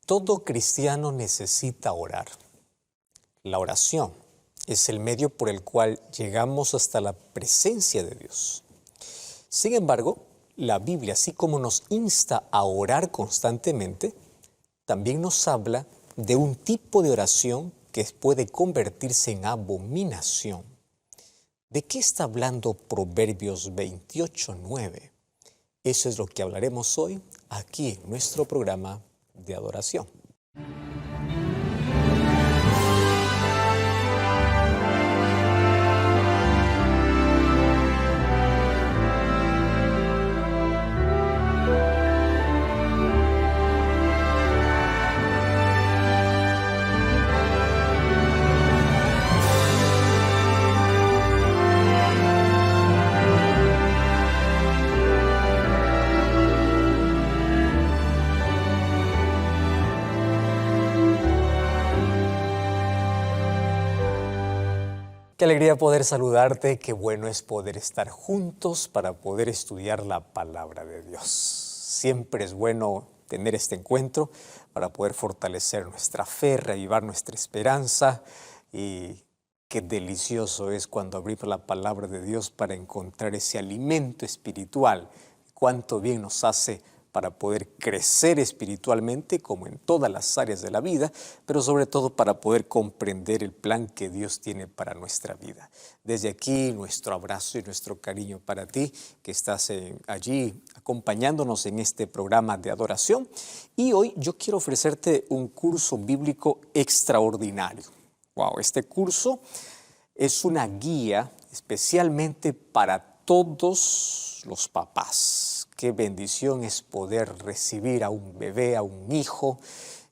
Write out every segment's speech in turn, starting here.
Todo cristiano necesita orar. La oración es el medio por el cual llegamos hasta la presencia de Dios. Sin embargo, la Biblia, así como nos insta a orar constantemente, también nos habla de un tipo de oración que puede convertirse en abominación. ¿De qué está hablando Proverbios 28:9? Eso es lo que hablaremos hoy aquí en nuestro programa de adoración. Qué alegría poder saludarte, qué bueno es poder estar juntos para poder estudiar la palabra de Dios. Siempre es bueno tener este encuentro para poder fortalecer nuestra fe, reavivar nuestra esperanza, y qué delicioso es cuando abrimos la palabra de Dios para encontrar ese alimento espiritual. Cuánto bien nos hace para poder crecer espiritualmente como en todas las áreas de la vida, pero sobre todo para poder comprender el plan que Dios tiene para nuestra vida. Desde aquí nuestro abrazo y nuestro cariño para ti que estás allí acompañándonos en este programa de adoración. Y hoy yo quiero ofrecerte un curso bíblico extraordinario. Wow, este curso es una guía especialmente para todos los papás. Qué bendición es poder recibir a un bebé, a un hijo,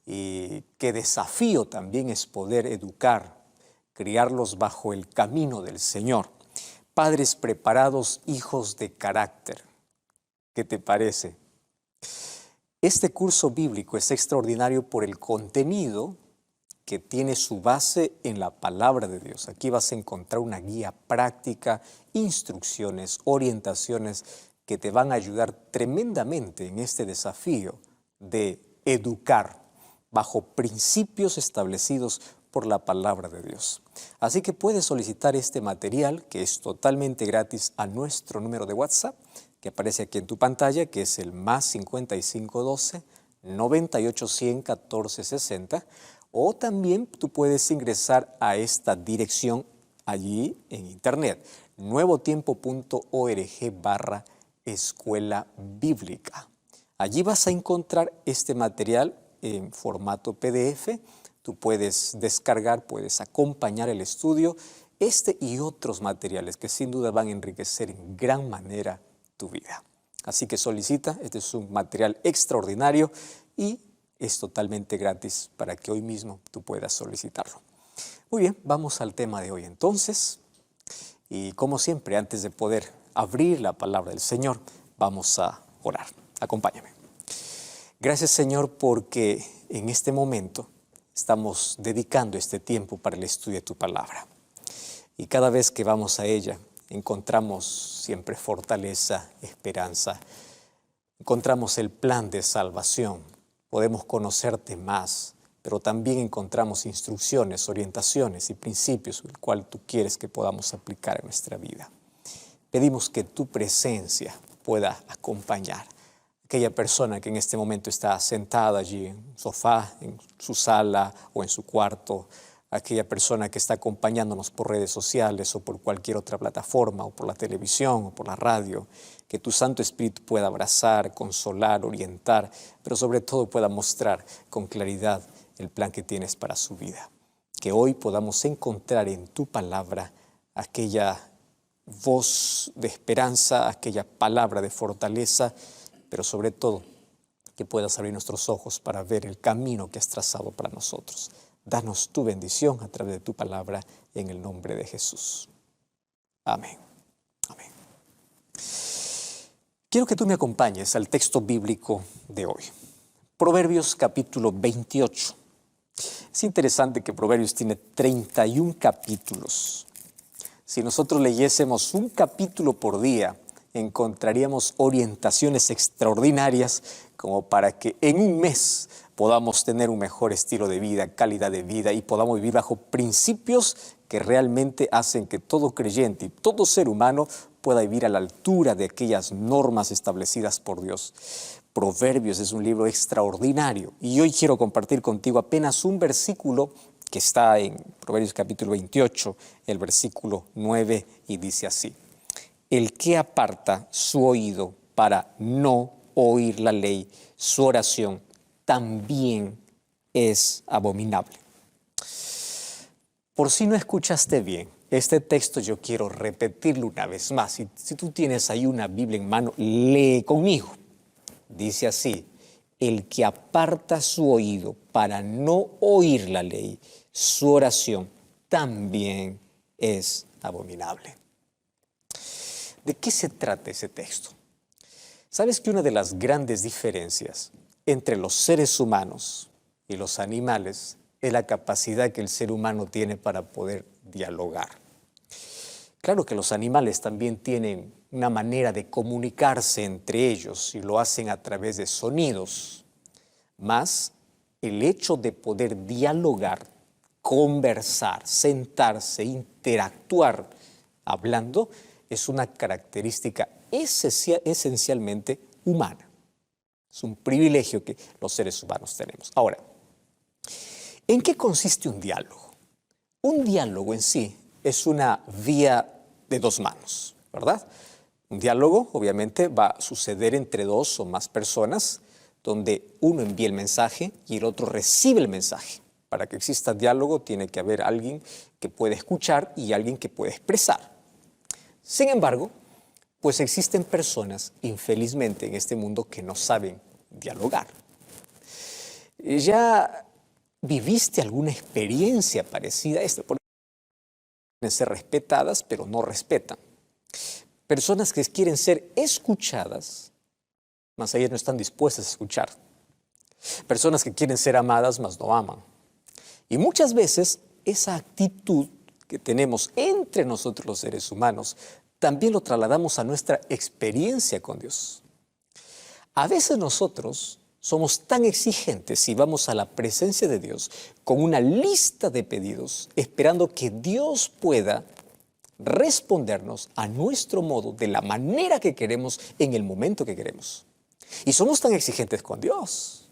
y qué desafío también es poder educar, criarlos bajo el camino del Señor. Padres preparados, hijos de carácter. ¿Qué te parece? Este curso bíblico es extraordinario por el contenido que tiene su base en la palabra de Dios. Aquí vas a encontrar una guía práctica, instrucciones, orientaciones que te van a ayudar tremendamente en este desafío de educar bajo principios establecidos por la palabra de Dios. Así que puedes solicitar este material, que es totalmente gratis, a nuestro número de WhatsApp, que aparece aquí en tu pantalla, que es el +5512 9810 1460, o también tú puedes ingresar a esta dirección allí en internet, nuevotiempo.org/escuela bíblica. Allí vas a encontrar este material en formato PDF. Tú puedes descargar, puedes acompañar el estudio, este y otros materiales que sin duda van a enriquecer en gran manera tu vida. Así que solicita, este es un material extraordinario y es totalmente gratis para que hoy mismo tú puedas solicitarlo. Muy bien, vamos al tema de hoy entonces. Y como siempre, antes de poder abrir la palabra del Señor, vamos a orar. Acompáñame. Gracias, Señor, porque en este momento estamos dedicando este tiempo para el estudio de tu palabra. Y cada vez que vamos a ella, encontramos siempre fortaleza, esperanza. Encontramos el plan de salvación. Podemos conocerte más, pero también encontramos instrucciones, orientaciones y principios, el cual tú quieres que podamos aplicar en nuestra vida. Pedimos que tu presencia pueda acompañar a aquella persona que en este momento está sentada allí en un sofá, en su sala o en su cuarto, aquella persona que está acompañándonos por redes sociales o por cualquier otra plataforma o por la televisión o por la radio, que tu Santo Espíritu pueda abrazar, consolar, orientar, pero sobre todo pueda mostrar con claridad el plan que tienes para su vida. Que hoy podamos encontrar en tu palabra aquella voz de esperanza, aquella palabra de fortaleza, pero sobre todo que puedas abrir nuestros ojos para ver el camino que has trazado para nosotros. Danos tu bendición a través de tu palabra en el nombre de Jesús. Amén. Amén. Quiero que tú me acompañes al texto bíblico de hoy. Proverbios capítulo 28. Es interesante que Proverbios tiene 31 capítulos. Si nosotros leyésemos un capítulo por día, encontraríamos orientaciones extraordinarias como para que en un mes podamos tener un mejor estilo de vida, calidad de vida y podamos vivir bajo principios que realmente hacen que todo creyente y todo ser humano pueda vivir a la altura de aquellas normas establecidas por Dios. Proverbios es un libro extraordinario y hoy quiero compartir contigo apenas un versículo que está en Proverbios capítulo 28, el versículo 9, y dice así: el que aparta su oído para no oír la ley, su oración también es abominable. Por si no escuchaste bien, este texto yo quiero repetirlo una vez más. Si tú tienes ahí una Biblia en mano, lee conmigo. Dice así: el que aparta su oído para no oír la ley, su oración también es abominable. ¿De qué se trata ese texto? ¿Sabes que una de las grandes diferencias entre los seres humanos y los animales es la capacidad que el ser humano tiene para poder dialogar? Claro que los animales también tienen una manera de comunicarse entre ellos y lo hacen a través de sonidos, mas el hecho de poder dialogar, conversar, sentarse, interactuar hablando es una característica esencialmente humana. Es un privilegio que los seres humanos tenemos. Ahora, ¿en qué consiste un diálogo? Un diálogo en sí es una vía de dos manos, ¿verdad? Un diálogo obviamente va a suceder entre dos o más personas, donde uno envía el mensaje y el otro recibe el mensaje. Para que exista diálogo tiene que haber alguien que puede escuchar y alguien que puede expresar. Sin embargo, pues existen personas, infelizmente, en este mundo que no saben dialogar. ¿Ya viviste alguna experiencia parecida a esta? Pueden ser respetadas, pero no respetan. Personas que quieren ser escuchadas, mas ellas no están dispuestas a escuchar. Personas que quieren ser amadas, mas no aman. Y muchas veces esa actitud que tenemos entre nosotros los seres humanos, también lo trasladamos a nuestra experiencia con Dios. A veces nosotros somos tan exigentes y vamos a la presencia de Dios con una lista de pedidos, esperando que Dios pueda respondernos a nuestro modo, de la manera que queremos, en el momento que queremos. Y somos tan exigentes con Dios.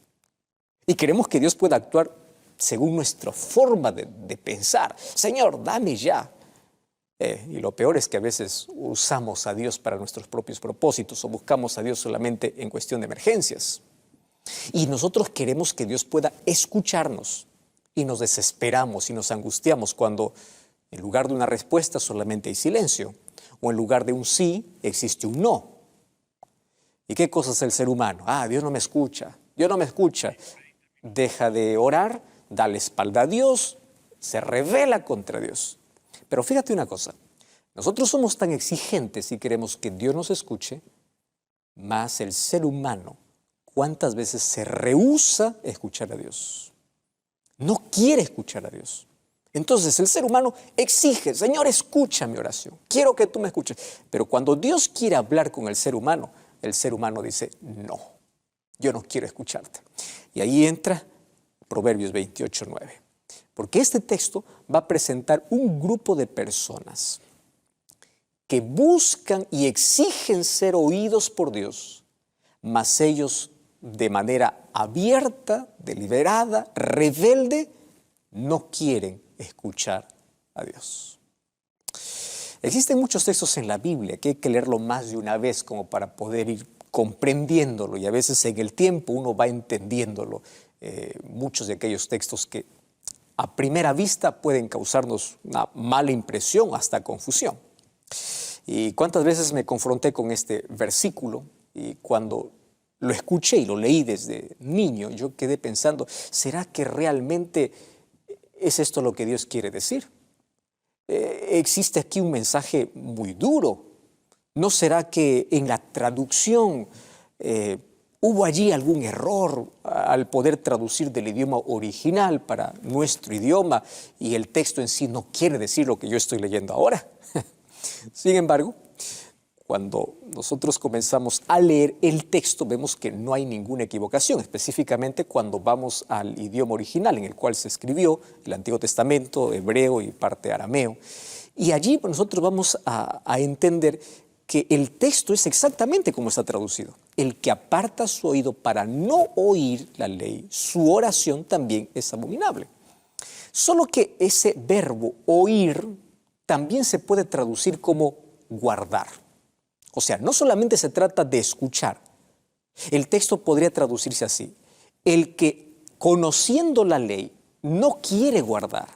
Y queremos que Dios pueda actuar según nuestra forma de pensar. Señor, dame ya. Y lo peor es que a veces usamos a Dios para nuestros propios propósitos o buscamos a Dios solamente en cuestión de emergencias. Y nosotros queremos que Dios pueda escucharnos y nos desesperamos y nos angustiamos cuando en lugar de una respuesta solamente hay silencio o en lugar de un sí existe un no. ¿Y qué cosa es el ser humano? Dios no me escucha, Dios no me escucha. Deja de orar, da la espalda a Dios, se rebela contra Dios. Pero fíjate una cosa, nosotros somos tan exigentes y queremos que Dios nos escuche, mas el ser humano, ¿cuántas veces se rehúsa a escuchar a Dios? No quiere escuchar a Dios. Entonces el ser humano exige: Señor, escucha mi oración, quiero que tú me escuches. Pero cuando Dios quiere hablar con el ser humano dice: no, yo no quiero escucharte. Y ahí entra Proverbios 28, 9. Porque este texto va a presentar un grupo de personas que buscan y exigen ser oídos por Dios, mas ellos de manera abierta, deliberada, rebelde, no quieren escuchar a Dios. Existen muchos textos en la Biblia que hay que leerlo más de una vez como para poder ir comprendiéndolo, y a veces en el tiempo uno va entendiéndolo. Muchos de aquellos textos que a primera vista pueden causarnos una mala impresión, hasta confusión. Y cuántas veces me confronté con este versículo y cuando lo escuché y lo leí desde niño, yo quedé pensando: ¿será que realmente es esto lo que Dios quiere decir? Existe aquí un mensaje muy duro. ¿No será que en la traducción hubo allí algún error al poder traducir del idioma original para nuestro idioma y el texto en sí no quiere decir lo que yo estoy leyendo ahora? Sin embargo, Cuando nosotros comenzamos a leer el texto, vemos que no hay ninguna equivocación, específicamente cuando vamos al idioma original en el cual se escribió el Antiguo Testamento, hebreo y parte arameo. Y allí nosotros vamos a entender que el texto es exactamente como está traducido. El que aparta su oído para no oír la ley, su oración también es abominable. Solo que ese verbo oír también se puede traducir como guardar. O sea, no solamente se trata de escuchar. El texto podría traducirse así: el que, conociendo la ley, no quiere guardar.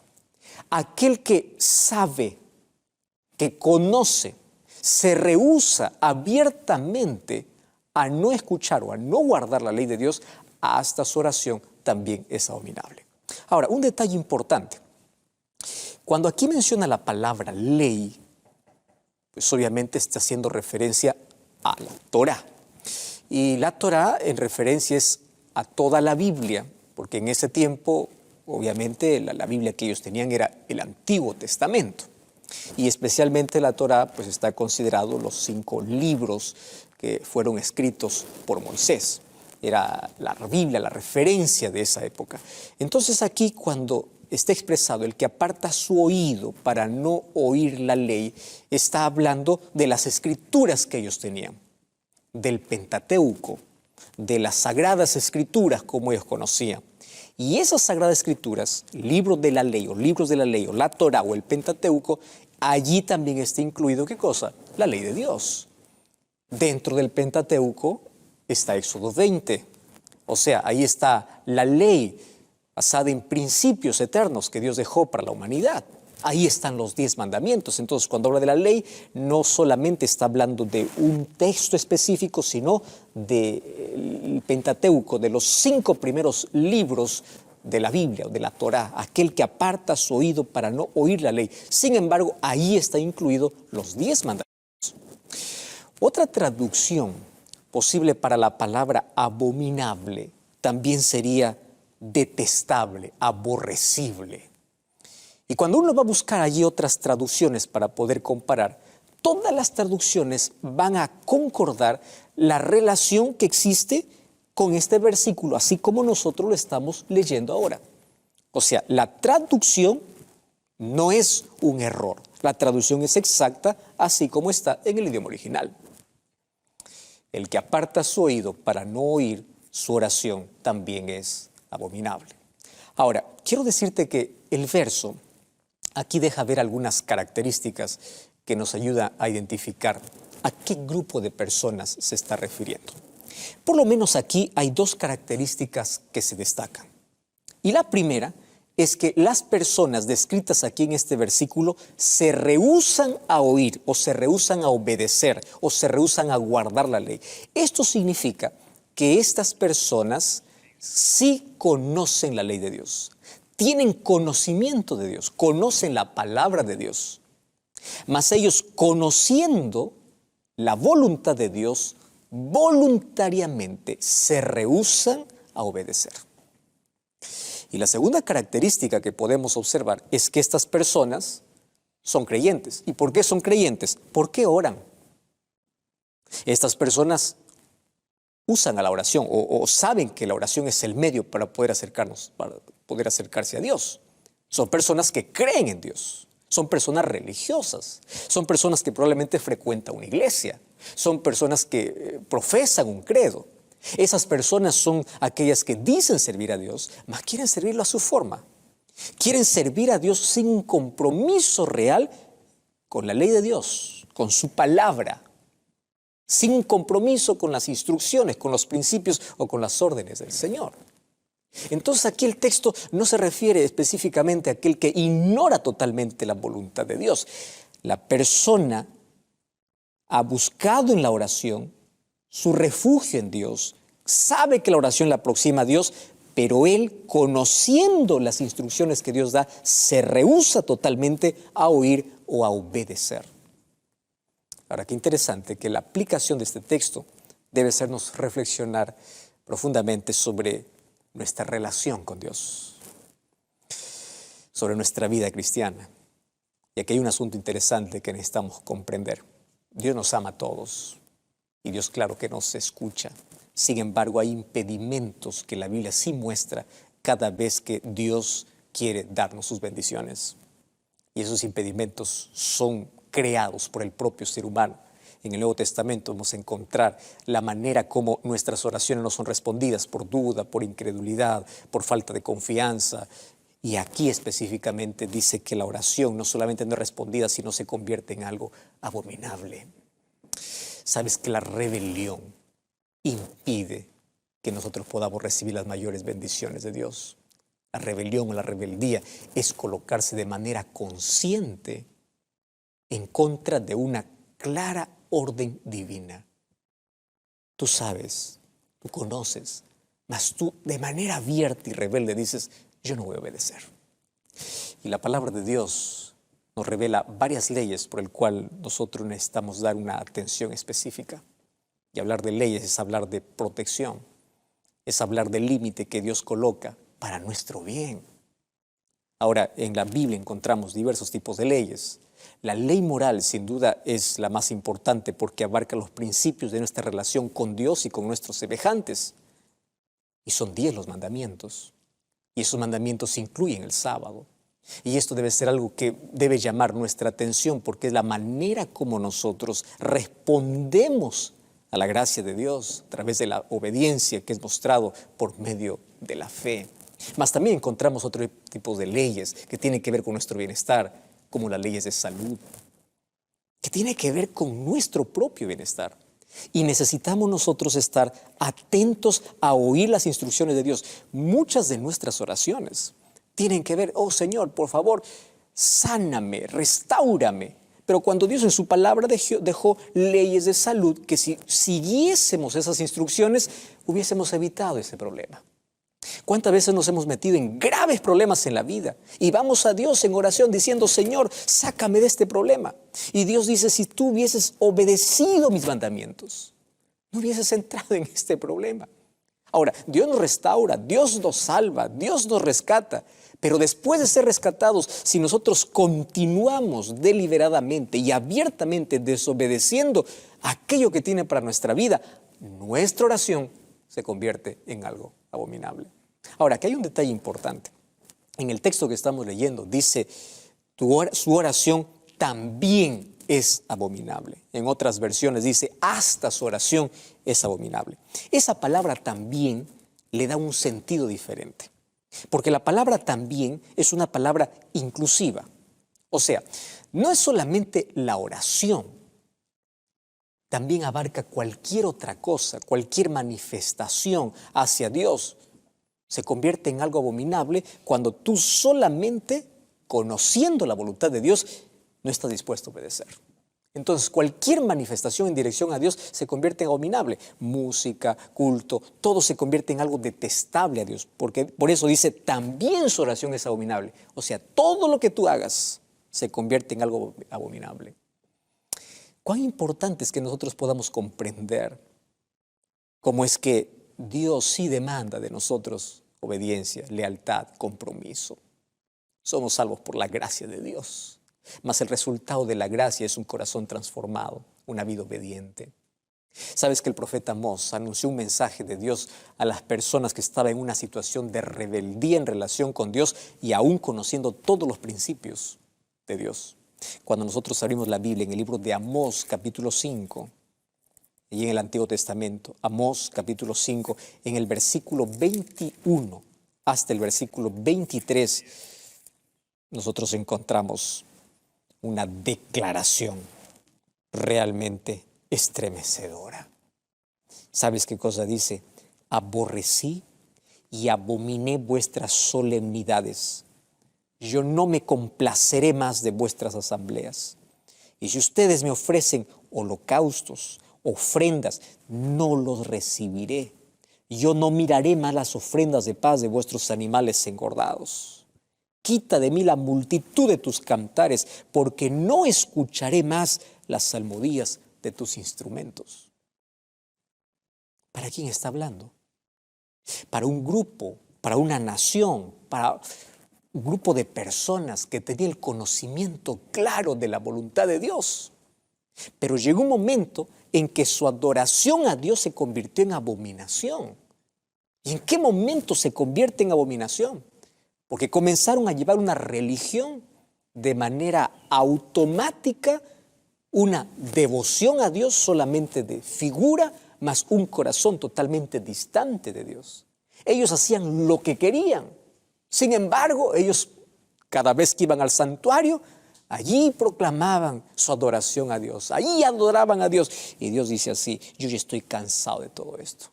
Aquel que sabe, que conoce, se rehúsa abiertamente a no escuchar o a no guardar la ley de Dios, hasta su oración también es abominable. Ahora, un detalle importante. Cuando aquí menciona la palabra ley, pues obviamente está haciendo referencia a la Torá. Y la Torá en referencia es a toda la Biblia, porque en ese tiempo, obviamente, la Biblia que ellos tenían era el Antiguo Testamento. Y especialmente la Torá, pues está considerado los 5 libros que fueron escritos por Moisés. Era la Biblia, la referencia de esa época. Entonces aquí, cuando está expresado el que aparta su oído para no oír la ley, está hablando de las escrituras que ellos tenían, del Pentateuco, de las sagradas escrituras como ellos conocían. Y esas sagradas escrituras, libros de la ley o la Torá o el Pentateuco, allí también está incluido, ¿qué cosa? La ley de Dios. Dentro del Pentateuco está Éxodo 20. O sea, ahí está la ley basada en principios eternos que Dios dejó para la humanidad. Ahí están los 10 mandamientos. Entonces, cuando habla de la ley, no solamente está hablando de un texto específico, sino del Pentateuco, de los 5 primeros libros de la Biblia o de la Torá, aquel que aparta su oído para no oír la ley. Sin embargo, ahí está incluido los 10 mandamientos. Otra traducción posible para la palabra abominable también sería detestable, aborrecible. Y cuando uno va a buscar allí otras traducciones para poder comparar, todas las traducciones van a concordar la relación que existe con este versículo, así como nosotros lo estamos leyendo ahora. O sea, la traducción no es un error. La traducción es exacta, así como está en el idioma original. El que aparta su oído para no oír su oración también es abominable. Ahora, quiero decirte que el verso aquí deja ver algunas características que nos ayudan a identificar a qué grupo de personas se está refiriendo. Por lo menos aquí hay 2 características que se destacan. Y la primera es que las personas descritas aquí en este versículo se rehúsan a oír o se rehúsan a obedecer o se rehúsan a guardar la ley. Esto significa que estas personas sí conocen la ley de Dios, tienen conocimiento de Dios, conocen la palabra de Dios, mas ellos, conociendo la voluntad de Dios, voluntariamente se rehúsan a obedecer. Y la segunda característica que podemos observar es que estas personas son creyentes. ¿Y por qué son creyentes? ¿Por qué oran? Estas personas usan a la oración o saben que la oración es el medio para poder acercarse a Dios. Son personas que creen en Dios. Son personas religiosas. Son personas que probablemente frecuentan una iglesia. Son personas que profesan un credo. Esas personas son aquellas que dicen servir a Dios, mas quieren servirlo a su forma. Quieren servir a Dios sin un compromiso real con la ley de Dios, con su palabra, sin un compromiso con las instrucciones, con los principios o con las órdenes del Señor. Entonces aquí el texto no se refiere específicamente a aquel que ignora totalmente la voluntad de Dios. La persona ha buscado en la oración su refugio en Dios, sabe que la oración la aproxima a Dios, pero él, conociendo las instrucciones que Dios da, se rehúsa totalmente a oír o a obedecer. Ahora, qué interesante que la aplicación de este texto debe hacernos reflexionar profundamente sobre nuestra relación con Dios, sobre nuestra vida cristiana. Y aquí hay un asunto interesante que necesitamos comprender. Dios nos ama a todos y Dios claro que nos escucha. Sin embargo, hay impedimentos que la Biblia sí muestra cada vez que Dios quiere darnos sus bendiciones. Y esos impedimentos son creados por el propio ser humano. En el Nuevo Testamento vamos a encontrar la manera como nuestras oraciones no son respondidas por duda, por incredulidad, por falta de confianza. Y aquí específicamente dice que la oración no solamente no es respondida, sino se convierte en algo abominable. Sabes que la rebelión impide que nosotros podamos recibir las mayores bendiciones de Dios. La rebelión o la rebeldía es colocarse de manera consciente en contra de una clara orden divina. Tú sabes, tú conoces, mas tú de manera abierta y rebelde dices, yo no voy a obedecer. Y la palabra de Dios nos revela varias leyes por el cual nosotros necesitamos dar una atención específica. Y hablar de leyes es hablar de protección, es hablar del límite que Dios coloca para nuestro bien. Ahora, en la Biblia encontramos diversos tipos de leyes. La ley moral, sin duda, es la más importante porque abarca los principios de nuestra relación con Dios y con nuestros semejantes. Y son 10 los mandamientos. Y esos mandamientos incluyen el sábado. Y esto debe ser algo que debe llamar nuestra atención porque es la manera como nosotros respondemos a la gracia de Dios a través de la obediencia que es mostrado por medio de la fe. Mas también encontramos otro tipo de leyes que tienen que ver con nuestro bienestar, como las leyes de salud, que tienen que ver con nuestro propio bienestar. Y necesitamos nosotros estar atentos a oír las instrucciones de Dios. Muchas de nuestras oraciones tienen que ver, oh Señor, por favor, sáname, restáurame. Pero cuando Dios en su palabra dejó leyes de salud, que si siguiésemos esas instrucciones, hubiésemos evitado ese problema. ¿Cuántas veces nos hemos metido en graves problemas en la vida? Y vamos a Dios en oración diciendo, Señor, sácame de este problema. Y Dios dice, si tú hubieses obedecido mis mandamientos, no hubieses entrado en este problema. Ahora, Dios nos restaura, Dios nos salva, Dios nos rescata. Pero después de ser rescatados, si nosotros continuamos deliberadamente y abiertamente desobedeciendo aquello que tiene para nuestra vida, nuestra oración se convierte en algo abominable. Ahora, aquí hay un detalle importante. En el texto que estamos leyendo dice, su oración también es abominable. En otras versiones dice, hasta su oración es abominable. Esa palabra también le da un sentido diferente. Porque la palabra también es una palabra inclusiva. O sea, no es solamente la oración, también abarca cualquier otra cosa, cualquier manifestación hacia Dios. Se convierte en algo abominable cuando tú solamente, conociendo la voluntad de Dios, no estás dispuesto a obedecer. Entonces, cualquier manifestación en dirección a Dios se convierte en abominable. Música, culto, todo se convierte en algo detestable a Dios. Porque por eso dice, también su oración es abominable. O sea, todo lo que tú hagas se convierte en algo abominable. Cuán importante es que nosotros podamos comprender cómo es que Dios sí demanda de nosotros obediencia, lealtad, compromiso. Somos salvos por la gracia de Dios. Mas el resultado de la gracia es un corazón transformado, una vida obediente. ¿Sabes que el profeta Amós anunció un mensaje de Dios a las personas que estaban en una situación de rebeldía en relación con Dios y aún conociendo todos los principios de Dios? Cuando nosotros abrimos la Biblia en el libro de Amós, capítulo 5, y en el Antiguo Testamento, Amós, capítulo 5, en el versículo 21 hasta el versículo 23, nosotros encontramos una declaración realmente estremecedora. ¿Sabes qué cosa dice? Aborrecí y abominé vuestras solemnidades. Yo no me complaceré más de vuestras asambleas. Y si ustedes me ofrecen holocaustos, ofrendas, no los recibiré. Yo no miraré más las ofrendas de paz de vuestros animales engordados. Quita de mí la multitud de tus cantares, porque no escucharé más las salmodías de tus instrumentos. ¿Para quién está hablando? Para un grupo, para una nación, para un grupo de personas que tenía el conocimiento claro de la voluntad de Dios. Pero llegó un momento en que su adoración a Dios se convirtió en abominación. ¿Y en qué momento se convierte en abominación? Porque comenzaron a llevar una religión de manera automática, una devoción a Dios solamente de figura, más un corazón totalmente distante de Dios. Ellos hacían lo que querían. Sin embargo, ellos cada vez que iban al santuario, allí proclamaban su adoración a Dios, allí adoraban a Dios. Y Dios dice así: yo ya estoy cansado de todo esto.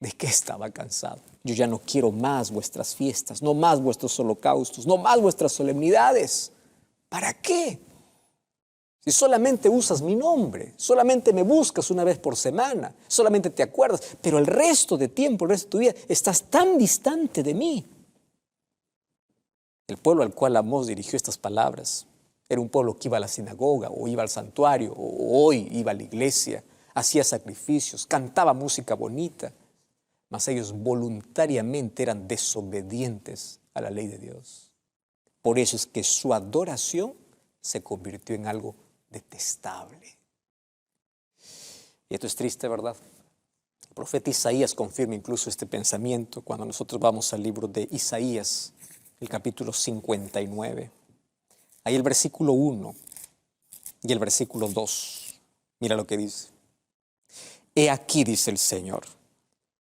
¿De qué estaba cansado? Yo ya no quiero más vuestras fiestas, no más vuestros holocaustos, no más vuestras solemnidades. ¿Para qué? Si solamente usas mi nombre, solamente me buscas una vez por semana, solamente te acuerdas, pero el resto de tiempo, el resto de tu vida, estás tan distante de mí. El pueblo al cual Amós dirigió estas palabras era un pueblo que iba a la sinagoga o iba al santuario o hoy iba a la iglesia, hacía sacrificios, cantaba música bonita, mas ellos voluntariamente eran desobedientes a la ley de Dios. Por eso es que su adoración se convirtió en algo detestable. Y esto es triste, ¿verdad? El profeta Isaías confirma incluso este pensamiento cuando nosotros vamos al libro de Isaías, el capítulo 59. Ahí el versículo 1 y el versículo 2. Mira lo que dice. He aquí, dice el Señor,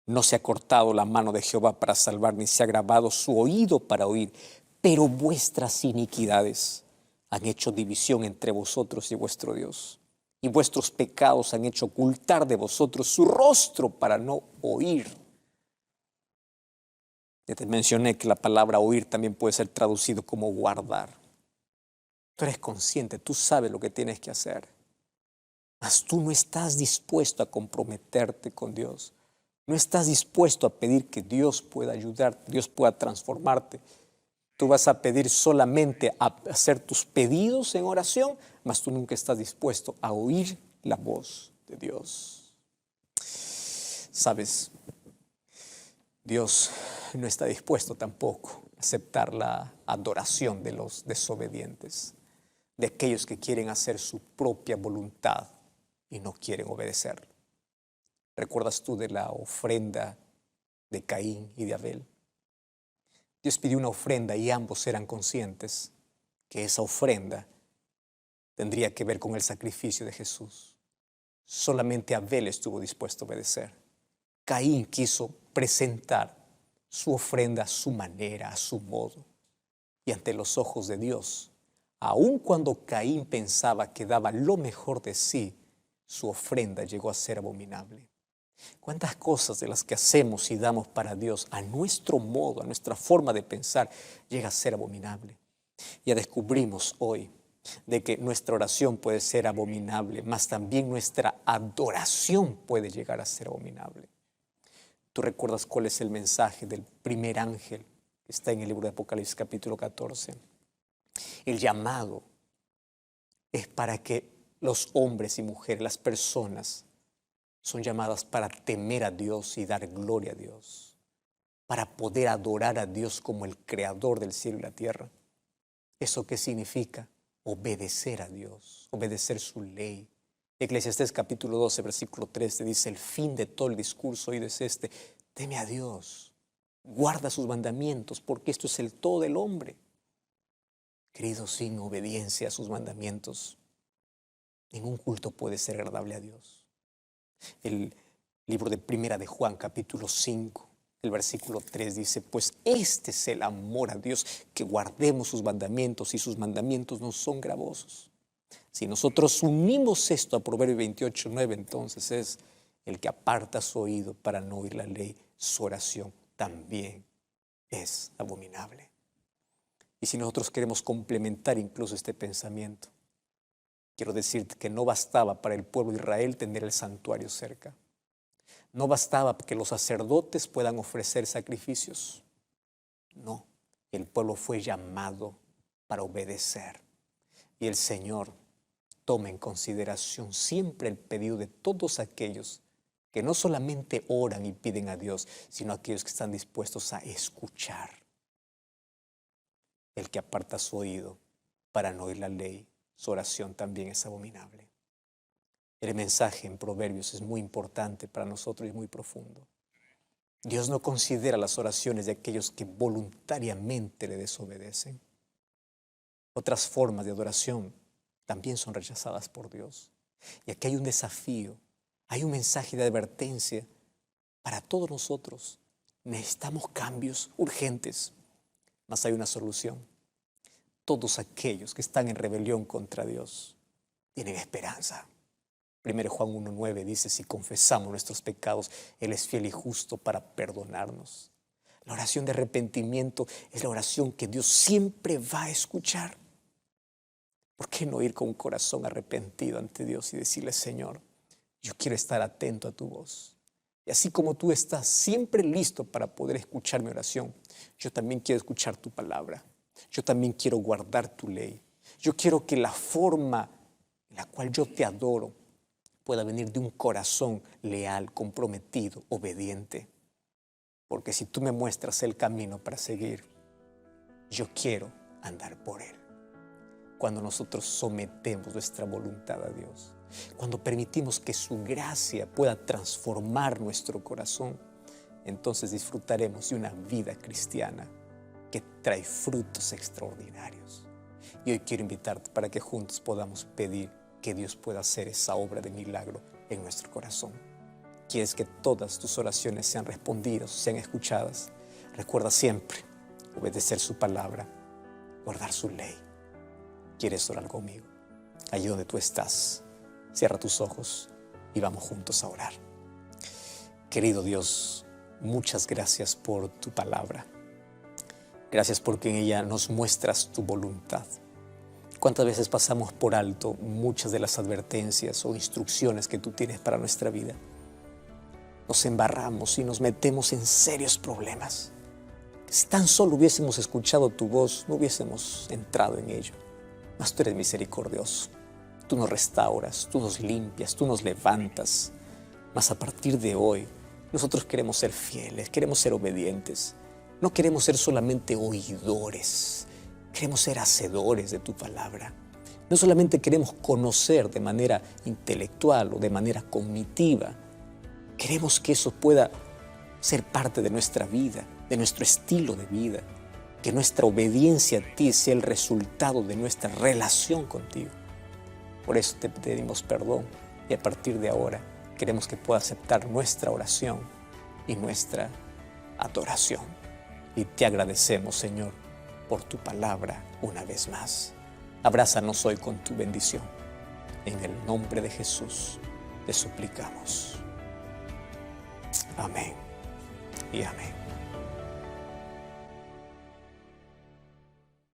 no se ha cortado la mano de Jehová para salvar, ni se ha agravado su oído para oír, pero vuestras iniquidades han hecho división entre vosotros y vuestro Dios, y vuestros pecados han hecho ocultar de vosotros su rostro para no oír. Ya te mencioné que la palabra oír también puede ser traducido como guardar. Tú eres consciente, tú sabes lo que tienes que hacer, mas tú no estás dispuesto a comprometerte con Dios. No estás dispuesto a pedir que Dios pueda ayudarte, Dios pueda transformarte. Tú vas a pedir solamente a hacer tus pedidos en oración, mas tú nunca estás dispuesto a oír la voz de Dios. ¿Sabes? Dios no está dispuesto tampoco a aceptar la adoración de los desobedientes, de aquellos que quieren hacer su propia voluntad y no quieren obedecer. ¿Recuerdas tú de la ofrenda de Caín y de Abel? Dios pidió una ofrenda y ambos eran conscientes que esa ofrenda tendría que ver con el sacrificio de Jesús. Solamente Abel estuvo dispuesto a obedecer. Caín quiso presentar su ofrenda a su manera, a su modo. Y ante los ojos de Dios, aun cuando Caín pensaba que daba lo mejor de sí, su ofrenda llegó a ser abominable. ¿Cuántas cosas de las que hacemos y damos para Dios a nuestro modo, a nuestra forma de pensar, llega a ser abominable? Ya descubrimos hoy de que nuestra oración puede ser abominable, mas también nuestra adoración puede llegar a ser abominable. ¿Tú recuerdas cuál es el mensaje del primer ángel que está en el libro de Apocalipsis capítulo 14? El llamado es para que los hombres y mujeres, las personas, son llamadas para temer a Dios y dar gloria a Dios, para poder adorar a Dios como el creador del cielo y la tierra. ¿Eso qué significa? Obedecer a Dios, obedecer su ley. Eclesiastés capítulo 12, versículo 13 dice: el fin de todo el discurso oído es este: teme a Dios, guarda sus mandamientos, porque esto es el todo del hombre. Queridos, sin obediencia a sus mandamientos, ningún culto puede ser agradable a Dios. El libro de Primera de Juan, capítulo 5, el versículo 3 dice: pues este es el amor a Dios, que guardemos sus mandamientos, y sus mandamientos no son gravosos. Si nosotros unimos esto a Proverbios 28, 9, entonces es: el que aparta su oído para no oír la ley, su oración también es abominable. Y si nosotros queremos complementar incluso este pensamiento, quiero decirte que no bastaba para el pueblo de Israel tener el santuario cerca. No bastaba que los sacerdotes puedan ofrecer sacrificios. No, el pueblo fue llamado para obedecer. Y el Señor toma en consideración siempre el pedido de todos aquellos que no solamente oran y piden a Dios, sino aquellos que están dispuestos a escuchar. El que aparta su oído para no oír la ley, su oración también es abominable. El mensaje en Proverbios es muy importante para nosotros y muy profundo. Dios no considera las oraciones de aquellos que voluntariamente le desobedecen. Otras formas de adoración también son rechazadas por Dios. Y aquí hay un desafío, hay un mensaje de advertencia para todos nosotros. Necesitamos cambios urgentes, mas hay una solución. Todos aquellos que están en rebelión contra Dios tienen esperanza. 1 Juan 1:9 dice, si confesamos nuestros pecados, Él es fiel y justo para perdonarnos. La oración de arrepentimiento es la oración que Dios siempre va a escuchar. ¿Por qué no ir con un corazón arrepentido ante Dios y decirle, Señor, yo quiero estar atento a tu voz? Y así como tú estás siempre listo para poder escuchar mi oración, yo también quiero escuchar tu palabra. Yo también quiero guardar tu ley. Yo quiero que la forma en la cual yo te adoro pueda venir de un corazón leal, comprometido, obediente. Porque si tú me muestras el camino para seguir, yo quiero andar por él. Cuando nosotros sometemos nuestra voluntad a Dios, cuando permitimos que su gracia pueda transformar nuestro corazón, entonces disfrutaremos de una vida cristiana que trae frutos extraordinarios. Y hoy quiero invitarte para que juntos podamos pedir que Dios pueda hacer esa obra de milagro en nuestro corazón. ¿Quieres que todas tus oraciones sean respondidas, sean escuchadas? Recuerda siempre obedecer su palabra, guardar su ley. ¿Quieres orar conmigo? Allí donde tú estás, cierra tus ojos y vamos juntos a orar. Querido Dios, muchas gracias por tu palabra. Gracias porque en ella nos muestras tu voluntad. ¿Cuántas veces pasamos por alto muchas de las advertencias o instrucciones que tú tienes para nuestra vida? Nos embarramos y nos metemos en serios problemas. Si tan solo hubiésemos escuchado tu voz, no hubiésemos entrado en ello. Mas tú eres misericordioso. Tú nos restauras, tú nos limpias, tú nos levantas. Mas a partir de hoy, nosotros queremos ser fieles, queremos ser obedientes. No queremos ser solamente oidores. Queremos ser hacedores de tu palabra. No solamente queremos conocer de manera intelectual o de manera cognitiva. Queremos que eso pueda ser parte de nuestra vida, de nuestro estilo de vida. Que nuestra obediencia a ti sea el resultado de nuestra relación contigo. Por eso te pedimos perdón y a partir de ahora queremos que pueda aceptar nuestra oración y nuestra adoración. Y te agradecemos, Señor, por tu palabra una vez más. Abrázanos hoy con tu bendición. En el nombre de Jesús te suplicamos. Amén y amén.